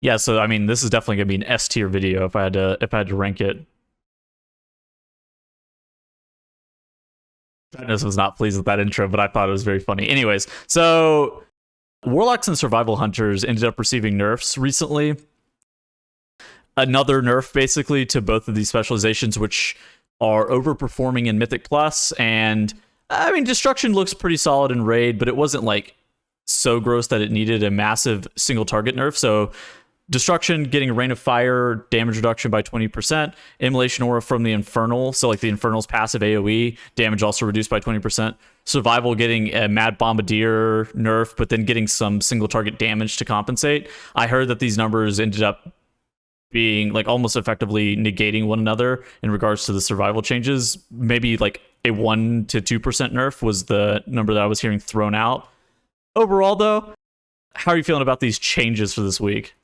Yeah, so I mean, this is definitely gonna be an S tier video if I had to rank it. Dratnos was not pleased with that intro, but I thought it was very funny. Anyways, so Warlocks and Survival Hunters ended up receiving nerfs recently. Another nerf, basically, to both of these specializations, which are overperforming in Mythic Plus. And, I mean, Destruction looks pretty solid in Raid, but it wasn't, like, so gross that it needed a massive single target nerf. So Destruction getting Rain of Fire, damage reduction by 20%, Immolation Aura from the Infernal, so like the Infernal's passive AoE, damage also reduced by 20%. Survival getting a Mad Bombardier nerf, but then getting some single target damage to compensate. I heard that these numbers ended up being like almost effectively negating one another in regards to the survival changes. Maybe like a 1 to 2% nerf was the number that I was hearing thrown out. Overall, though, how are you feeling about these changes for this week?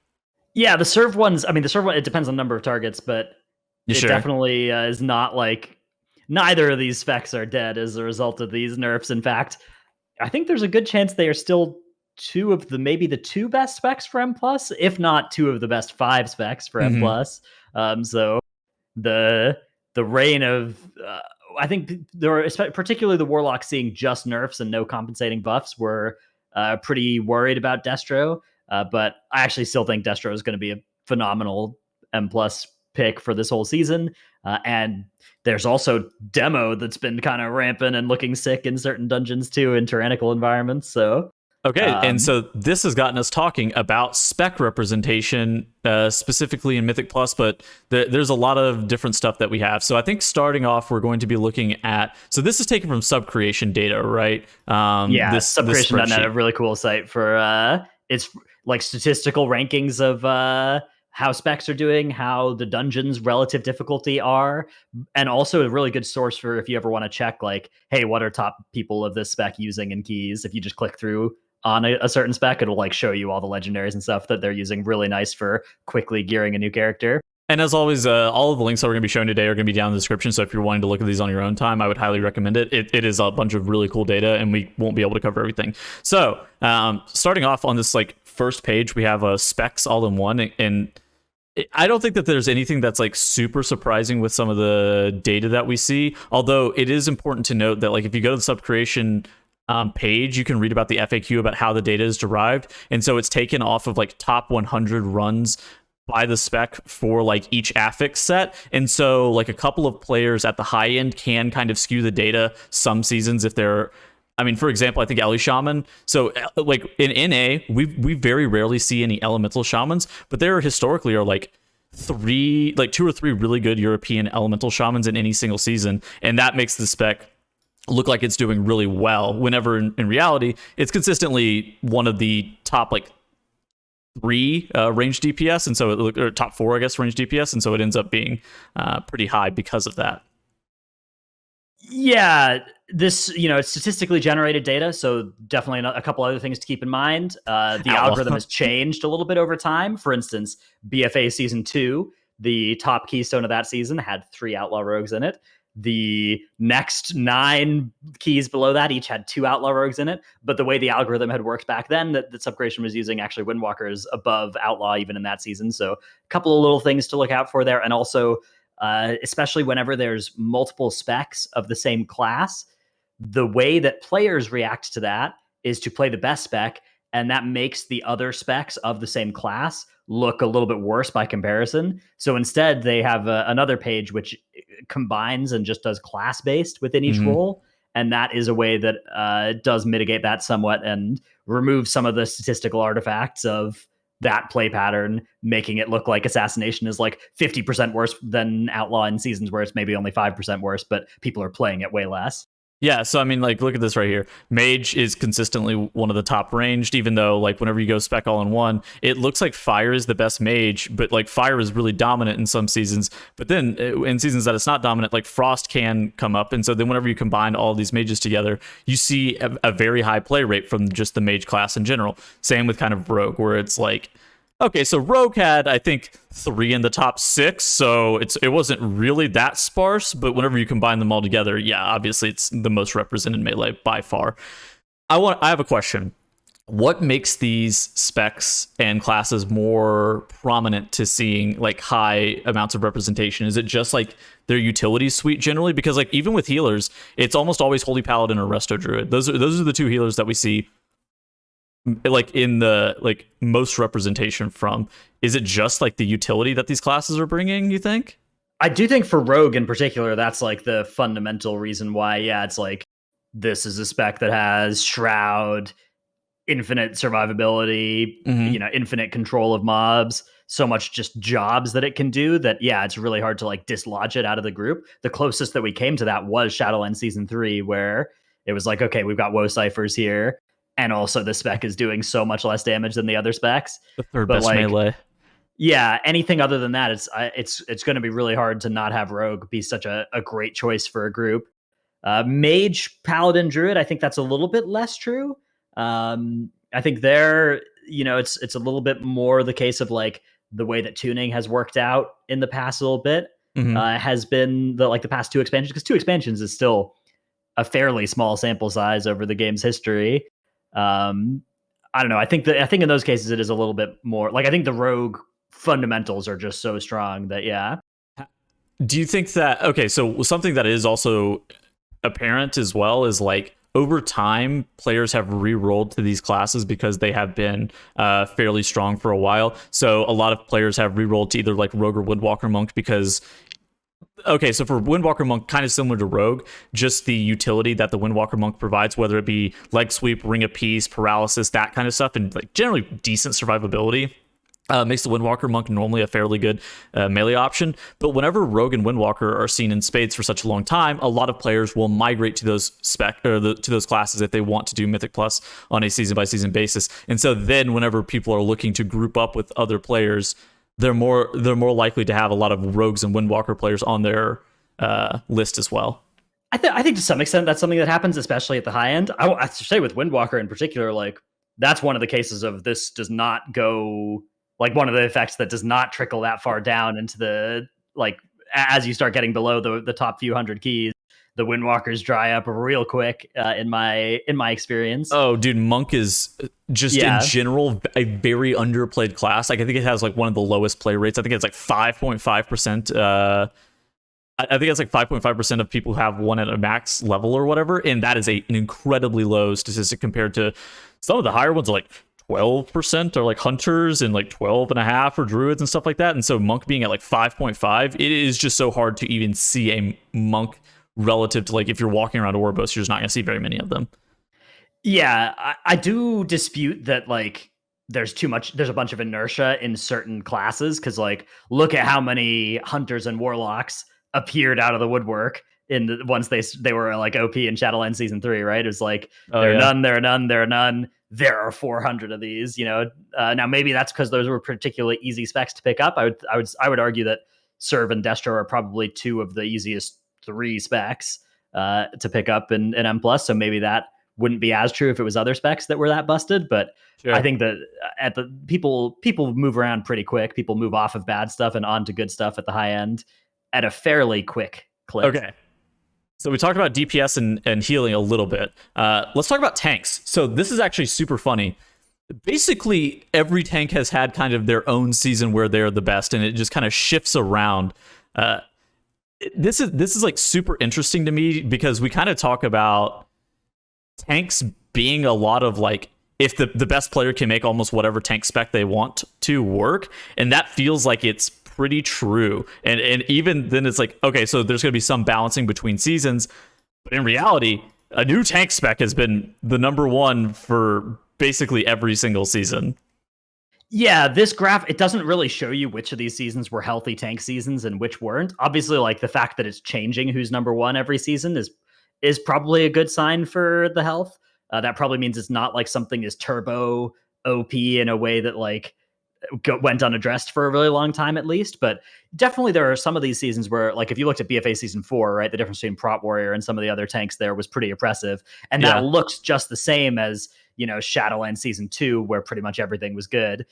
Yeah, the serve ones, I mean, the serve one, it depends on the number of targets, but it definitely is not like neither of these specs are dead as a result of these nerfs. In fact, I think there's a good chance they are still maybe the two best specs for M+, if not two of the best 5 specs for M+. So the reign of, I think there were, particularly the Warlock seeing just nerfs and no compensating buffs, were pretty worried about Destro. But I actually still think Destro is going to be a phenomenal M+ pick for this whole season. And there's also Demo that's been kind of rampant and looking sick in certain dungeons too, in tyrannical environments. So okay, and so this has gotten us talking about spec representation, specifically in Mythic Plus, but there's a lot of different stuff that we have. So I think starting off, we're going to be looking at, so this is taken from Subcreation data, right? Yeah, Subcreation.net, a really cool site for, it's like statistical rankings of how specs are doing, how the dungeons relative difficulty are, and also a really good source for if you ever want to check like, hey, what are top people of this spec using in keys? If you just click through on a certain spec, it'll like show you all the legendaries and stuff that they're using. Really nice for quickly gearing a new character. And as always, all of the links that we're going to be showing today are going to be down in the description. So if you're wanting to look at these on your own time, I would highly recommend it. It is a bunch of really cool data, and we won't be able to cover everything. So starting off on this like first page, we have specs all in one. And I don't think that there's anything that's like super surprising with some of the data that we see. Although it is important to note that like if you go to the Subcreation page, you can read about the FAQ about how the data is derived. And so it's taken off of like top 100 runs by the spec for like each affix set. And so like a couple of players at the high end can kind of skew the data some seasons if they're, I mean, for example, I think Ellie Shaman. So like in NA, we very rarely see any elemental shamans, but there historically are like 2 or 3 really good European elemental shamans in any single season. And that makes the spec look like it's doing really well, whenever in reality, it's consistently one of the top like 3 range DPS, and so or top 4, I guess, range DPS, and so it ends up being pretty high because of that. Yeah, this, it's statistically generated data, so definitely a couple other things to keep in mind. The algorithm has changed a little bit over time. For instance, BFA Season 2, the top keystone of that season, had 3 Outlaw Rogues in it. The next 9 keys below that each had 2 Outlaw Rogues in it. But the way the algorithm had worked back then, that Subcreation was using actually Windwalkers above Outlaw even in that season. So a couple of little things to look out for there. And also, especially whenever there's multiple specs of the same class, the way that players react to that is to play the best spec, and that makes the other specs of the same class look a little bit worse by comparison. So instead, they have another page which combines and just does class-based within each role, and that is a way that does mitigate that somewhat and remove some of the statistical artifacts of that play pattern, making it look like Assassination is like 50% worse than Outlaw in seasons where it's maybe only 5% worse, but people are playing it way less. Yeah, so I mean, like, look at this right here. Mage is consistently one of the top ranged, even though, like, whenever you go spec all in one, it looks like Fire is the best mage, but, like, Fire is really dominant in some seasons. But then, in seasons that it's not dominant, like, Frost can come up, and so then whenever you combine all these mages together, you see a very high play rate from just the mage class in general. Same with kind of Rogue, where it's like, okay, so Rogue had, I think, 3 in the top 6, so it wasn't really that sparse, but whenever you combine them all together, yeah, obviously it's the most represented melee by far. I have a question. What makes these specs and classes more prominent to seeing like high amounts of representation? Is it just like their utility suite generally? Because like even with healers, it's almost always Holy Paladin or Resto Druid. Those are the two healers that we see like in the like most representation from. Is it just like the utility that these classes are bringing, you think? I do think for Rogue in particular, that's like the fundamental reason why, yeah, it's like this is a spec that has Shroud, infinite survivability, Mm-hmm. infinite control of mobs, so much just jobs that it can do that, yeah, it's really hard to like dislodge it out of the group. The closest that we came to that was Shadowland Season 3, where it was like, okay, we've got woe ciphers here, and also the spec is doing so much less damage than the other specs. The third But best like, melee. yeah, anything other than that, it's going to be really hard to not have Rogue be such a great choice for a group. Mage, Paladin, Druid, I think that's a little bit less true. I think there, it's a little bit more the case of like the way that tuning has worked out in the past a little bit. Mm-hmm. Has been the past two expansions, because two expansions is still a fairly small sample size over the game's history. Um, I don't know. I think in those cases it is a little bit more like I think the Rogue fundamentals are just so strong that yeah. Do you think that okay, so something that is also apparent as well is like over time players have re-rolled to these classes because they have been fairly strong for a while. So a lot of players have re-rolled to either like Rogue or Windwalker Monk because okay, so for Windwalker Monk, kind of similar to Rogue, just the utility that the Windwalker Monk provides, whether it be leg sweep, ring of peace, paralysis, that kind of stuff, and like generally decent survivability. Makes the Windwalker Monk normally a fairly good melee option. But whenever Rogue and Windwalker are seen in spades for such a long time, a lot of players will migrate to those to those classes if they want to do Mythic Plus on a season by season basis. And so then, whenever people are looking to group up with other players, they're more likely to have a lot of Rogues and Windwalker players on their list as well. I think to some extent that's something that happens, especially at the high end. I should say with Windwalker in particular, like that's one of the cases of this does not go like one of the effects that does not trickle that far down into the like as you start getting below the top few hundred keys, the Windwalkers dry up real quick in my experience. Oh, dude, Monk is just in general a very underplayed class. Like I think it has like one of the lowest play rates. I think it's like 5.5%. I think it's like 5.5% of people have one at a max level or whatever, and that is an incredibly low statistic compared to some of the higher ones, are like 12% are like hunters and like 12.5 for druids and stuff like that. And so Monk being at like 5.5, it is just so hard to even see a Monk relative to like if you're walking around Orbos, you're just not going to see very many of them. Yeah, I do dispute that like there's a bunch of inertia in certain classes because like look at how many hunters and warlocks appeared out of the woodwork in the once they were like OP in Shadowland Season 3, right? It was like there are none, there are none, there are none. There are 400 of these, now maybe that's because those were particularly easy specs to pick up. I would argue that Serve and Destro are probably two of the easiest three specs to pick up in M plus. So maybe that wouldn't be as true if it was other specs that were that busted. But sure. I think that at the people move around pretty quick. People move off of bad stuff and onto good stuff at the high end at a fairly quick clip. Okay. So we talked about DPS and healing a little bit. Let's talk about tanks. So this is actually super funny. Basically, every tank has had kind of their own season where they're the best, and it just kind of shifts around. This is like super interesting to me because we kind of talk about tanks being a lot of like if the best player can make almost whatever tank spec they want to work, and that feels like it's pretty true. And even then it's like, okay, so there's going to be some balancing between seasons, but in reality, a new tank spec has been the number one for basically every single season. Yeah, this graph, it doesn't really show you which of these seasons were healthy tank seasons and which weren't. Obviously, like the fact that it's changing who's number one every season is probably a good sign for the health. That probably means it's not like something is turbo OP in a way that like went unaddressed for a really long time at least. But definitely there are some of these seasons where like if you looked at BFA season 4, right, the difference between Prot Warrior and some of the other tanks there was pretty oppressive, and that looks just the same as Shadowland season 2 where pretty much everything was good,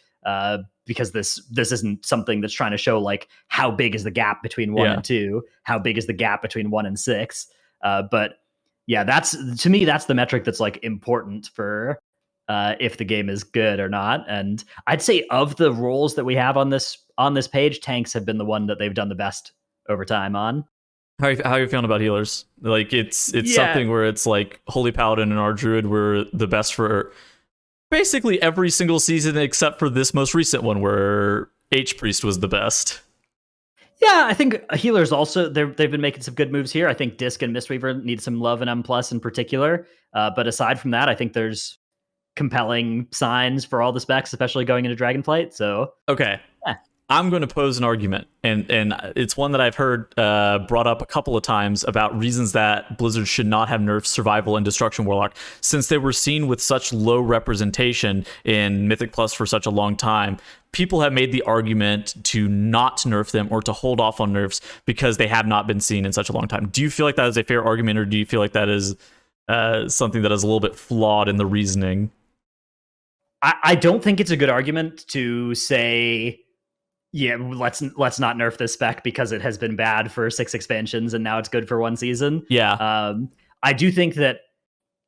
because this isn't something that's trying to show like how big is the gap between 1 and 2, how big is the gap between 1 and 6, but Yeah, that's to me, that's the metric that's like important for if the game is good or not. And I'd say of the roles that we have on this page, tanks have been the one that they've done the best over time on. How are you feeling about healers? Like it's Yeah, something where it's like Holy Paladin and our Druid were the best for basically every single season except for this most recent one where H Priest was the best. yeah, I think healers also they've been making some good moves here. I think Disc and Mistweaver need some love in M plus in particular. But aside from that, I think there's compelling signs for all the specs, especially going into Dragonflight. So Okay, yeah. I'm going to pose an argument, and it's one that I've heard brought up a couple of times about reasons that Blizzard should not have nerfed Survival and Destruction Warlock, since they were seen with such low representation in Mythic Plus for such a long time. People have made the argument to not nerf them or to hold off on nerfs because they have not been seen in such a long time. Do you feel like that is a fair argument, or do you feel like that is something that is a little bit flawed in the reasoning? I don't think it's a good argument to say, yeah, let's not nerf this spec because it has been bad for 6 expansions and now it's good for 1 season. Yeah. I do think that,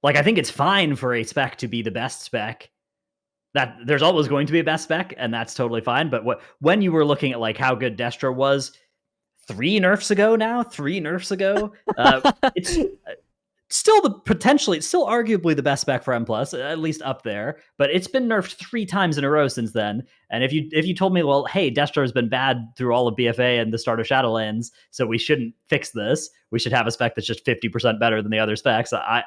like, I think it's fine for a spec to be the best spec. That there's always going to be a best spec, and that's totally fine. But when you were looking at like how good Destro was 3 nerfs ago, it's still it's still arguably the best spec for M plus, at least up there. But it's been nerfed 3 times in a row since then. And if you told me, well, hey, Destro has been bad through all of BFA and the start of Shadowlands, so we shouldn't fix this. We should have a spec that's just 50% better than the other specs. I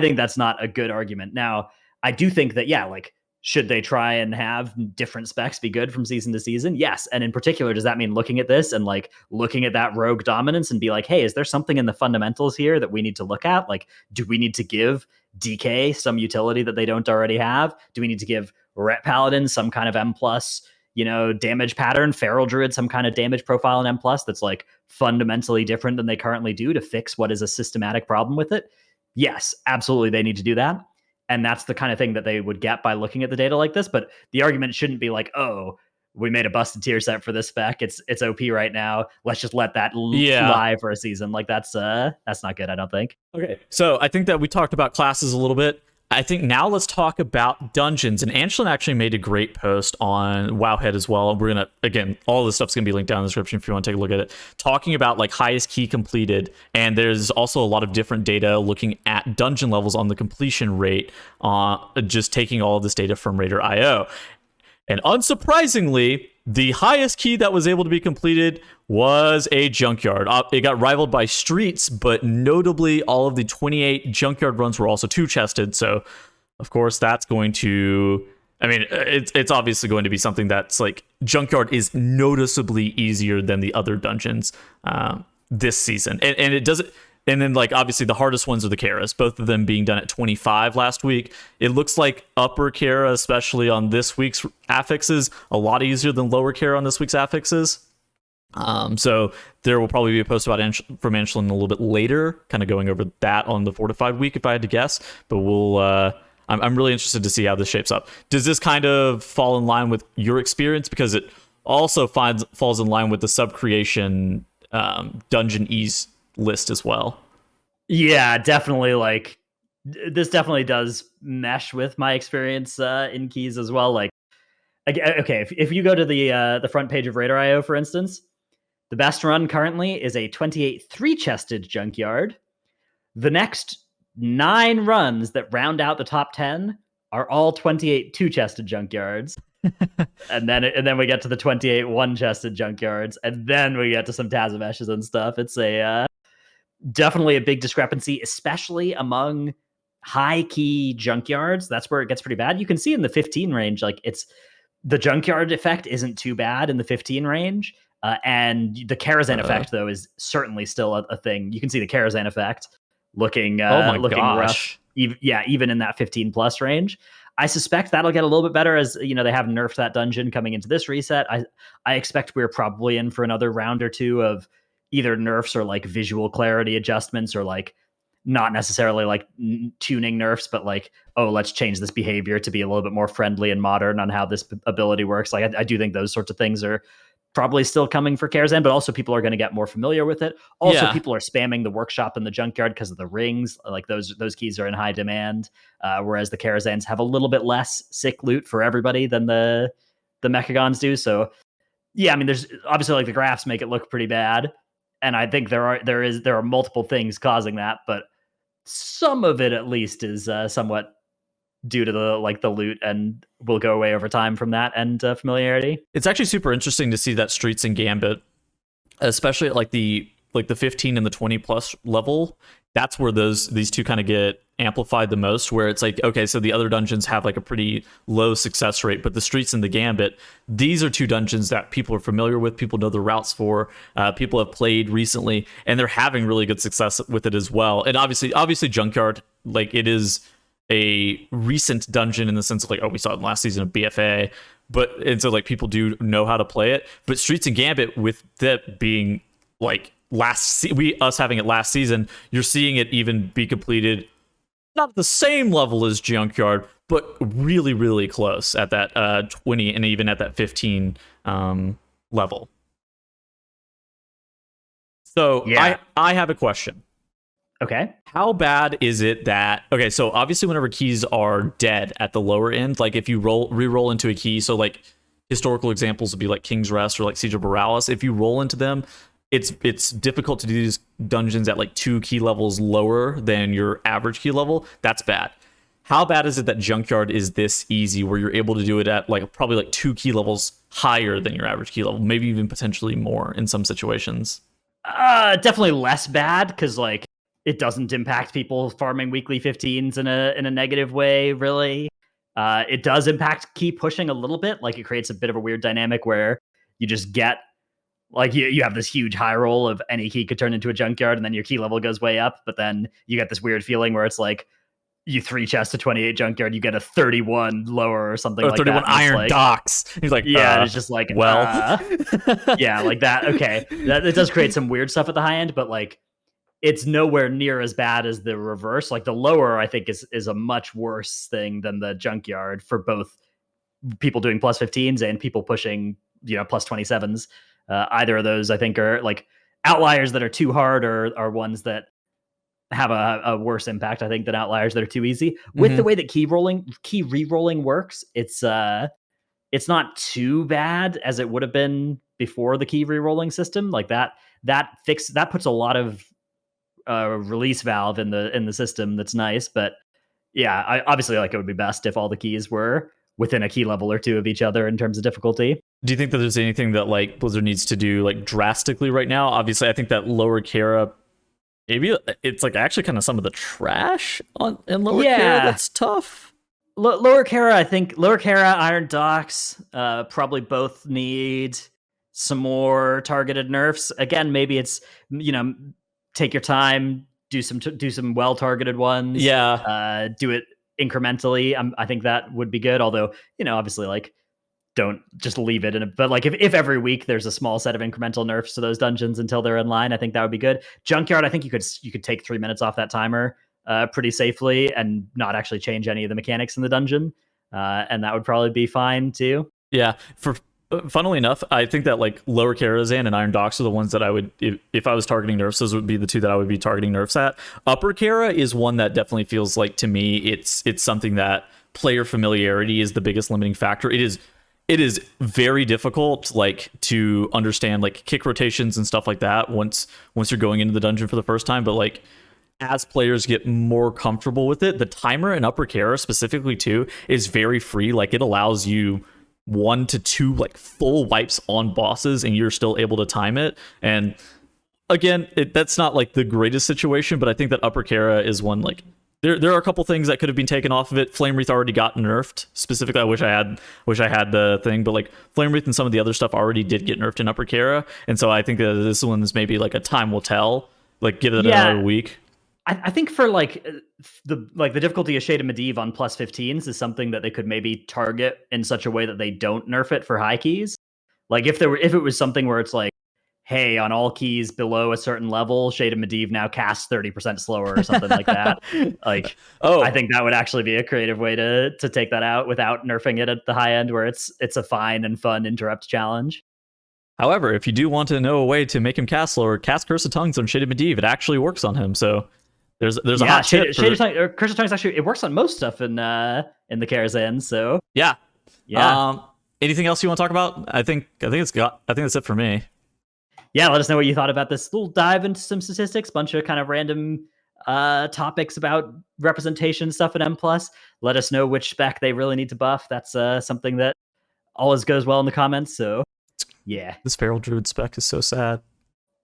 think that's not a good argument. Now, I do think that, yeah, like, should they try and have different specs be good from season to season? Yes. And in particular, does that mean looking at this and like looking at that rogue dominance and be like, hey, is there something in the fundamentals here that we need to look at? Like, do we need to give DK some utility that they don't already have? Do we need to give Ret Paladin some kind of M plus, damage pattern, Feral Druid some kind of damage profile in M plus that's like fundamentally different than they currently do to fix what is a systematic problem with it? Yes, absolutely, they need to do that. And that's the kind of thing that they would get by looking at the data like this. But the argument shouldn't be like, oh, we made a busted tier set for this spec. It's OP right now. Let's just let that lie for a season. Like that's not good, I don't think. Okay. So I think that we talked about classes a little bit. I think now let's talk about dungeons. And Anshlin actually made a great post on Wowhead as well. We're going to, again, all this stuff's going to be linked down in the description if you want to take a look at it, talking about like highest key completed. And there's also a lot of different data looking at dungeon levels on the completion rate, just taking all of this data from Raider.io. And unsurprisingly, the highest key that was able to be completed was a junkyard. It got rivaled by streets, but notably all of the 28 junkyard runs were also 2-chested. So, of course, that's going to... I mean, it's obviously going to be something that's like... Junkyard is noticeably easier than the other dungeons this season. And it doesn't... And then, like, obviously, the hardest ones are the Karas, both of them being done at 25 last week. It looks like upper Kara, especially on this week's affixes, a lot easier than lower Kara on this week's affixes. So there will probably be a post about from Anshlin a little bit later, kind of going over that on the Fortified week, if I had to guess. But we'll... I'm really interested to see how this shapes up. Does this kind of fall in line with your experience? Because it also falls in line with the sub-creation dungeon ease list as well. Yeah, definitely. Like, this definitely does mesh with my experience in keys as well. Like, okay, if you go to the front page of Raider.io, for instance, the best run currently is a 28 3-chested junkyard. The next 9 runs that round out the top 10 are all 28 2-chested junkyards. and then we get to the 28 1-chested junkyards, and then we get to some Tazimeshes and stuff. It's a definitely a big discrepancy, especially among high key junkyards. That's where it gets pretty bad. You can see in the 15 range, like it's the junkyard effect isn't too bad in the 15 range. And the Karazhan effect, though, is certainly still a thing. You can see the Karazhan effect looking rough. Even in that 15 plus range. I suspect that'll get a little bit better as they have nerfed that dungeon coming into this reset. I expect we're probably in for another round or two of either nerfs or like visual clarity adjustments, or like not necessarily like tuning nerfs, but like, oh, let's change this behavior to be a little bit more friendly and modern on how this ability works. Like I do think those sorts of things are probably still coming for Karazhan, but also people are going to get more familiar with it. Also, Yeah. people are spamming the workshop in the junkyard because of the rings. Like those keys are in high demand, whereas the Karazhans have a little bit less sick loot for everybody than the Mechagons do. So yeah, I mean, there's obviously like the graphs make it look pretty bad, and I think there are multiple things causing that, but some of it at least is somewhat due to the loot and will go away over time from that and familiarity. It's actually super interesting to see that Streets and Gambit, especially at the 15 and the 20 plus level. That's where these two kind of get amplified the most, where it's like, okay, so the other dungeons have like a pretty low success rate, but the Streets and the Gambit, these are two dungeons that people are familiar with, people know the routes for, people have played recently, and they're having really good success with it as well. And obviously Junkyard, like, it is a recent dungeon in the sense of like, oh, we saw it in last season of BFA, and so like people do know how to play it. But Streets and Gambit, with that being like us having it last season, you're seeing it even be completed not at the same level as Junkyard, but really, really close at that 20 and even at that 15 level. So yeah. I have a question. Okay. How bad is it that, okay, so obviously whenever keys are dead at the lower end, like if you re-roll into a key, so like historical examples would be like King's Rest or like Siege of Borealis, if you roll into them, it's difficult to do these dungeons at like 2 key levels lower than your average key level. That's bad. How bad is it that Junkyard is this easy where you're able to do it at like probably like 2 key levels higher than your average key level, maybe even potentially more in some situations? Definitely less bad, because like it doesn't impact people farming weekly 15s in a negative way, really. It does impact key pushing a little bit. Like it creates a bit of a weird dynamic where you just get like you have this huge high roll of any key could turn into a junkyard, and then your key level goes way up. But then you get this weird feeling where it's like you 3 chests to 28 junkyard, you get a 31 lower or something like 31 that. Iron like, Docks. He's like, yeah, it's just like, well, yeah, like that. Okay, that it does create some weird stuff at the high end, but like it's nowhere near as bad as the reverse. Like the lower, I think is a much worse thing than the junkyard for both people doing plus 15s and people pushing, plus 27s. Either of those, I think, are like outliers that are too hard, or are ones that have a worse impact, I think, than outliers that are too easy. With the way that key re-rolling works, it's not too bad as it would have been before the key re-rolling system. Like that puts a lot of release valve in the system. That's nice, but yeah, I obviously like it would be best if all the keys were within a key level or 2 of each other in terms of difficulty. Do you think that there's anything that like Blizzard needs to do like drastically right now? Obviously, I think that lower Kara, maybe it's like actually kind of some of the trash in lower Kara that's tough. Lower Kara, I think lower Kara, Iron Docks, probably both need some more targeted nerfs. Again, maybe it's take your time, do some well targeted ones. Yeah, do it incrementally. I think that would be good. Although obviously like don't just leave it but like if every week there's a small set of incremental nerfs to those dungeons until they're in line, I think that would be good. Junkyard, I think you could take 3 minutes off that timer pretty safely and not actually change any of the mechanics in the dungeon, and that would probably be fine too. Yeah, funnily enough, I think that like lower Karazhan and Iron Docks are the ones that I would, if I was targeting nerfs, those would be the 2 that I would be targeting nerfs at. Upper Kara is one that definitely feels like, to me, it's something that player familiarity is the biggest limiting factor. It is very difficult like to understand like kick rotations and stuff like that once you're going into the dungeon for the first time, but like as players get more comfortable with it, the timer in Upper Kara specifically too is very free. Like it allows you 1 to 2 like full wipes on bosses and you're still able to time it. And again, that's not like the greatest situation, but I think that Upper Kara is one like there are a couple things that could have been taken off of it. Flame Wreath already got nerfed. Specifically, I wish I had the thing, but like Flame Wreath and some of the other stuff already did get nerfed in Upper Kara, and so I think that this one is maybe like a time will tell. Like give it another week. I think for like the difficulty of Shade of Medivh on plus 15s is something that they could maybe target in such a way that they don't nerf it for high keys. Like if it was something where it's like, hey, on all keys below a certain level, Shade of Medivh now casts 30% slower or something like that. Like, I think that would actually be a creative way to take that out without nerfing it at the high end, where it's a fine and fun interrupt challenge. However, if you do want to know a way to make him cast slower, cast Curse of Tongues on Shaded Medivh. It actually works on him. So there's a hot tip. Shaded Tongue, or Curse of Tongues actually it works on most stuff in the Karazhan. So yeah. Yeah. Anything else you want to talk about? I think that's it for me. Yeah, let us know what you thought about this little dive into some statistics, bunch of kind of random topics about representation stuff at M+. Let us know which spec they really need to buff. That's something that always goes well in the comments. So yeah, this Feral Druid spec is so sad.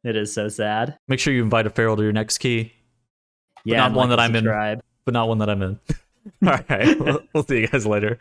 It is so sad. Make sure you invite a Feral to your next key. Yeah, not one that I'm in. But not one that I'm in. All right, we'll see you guys later.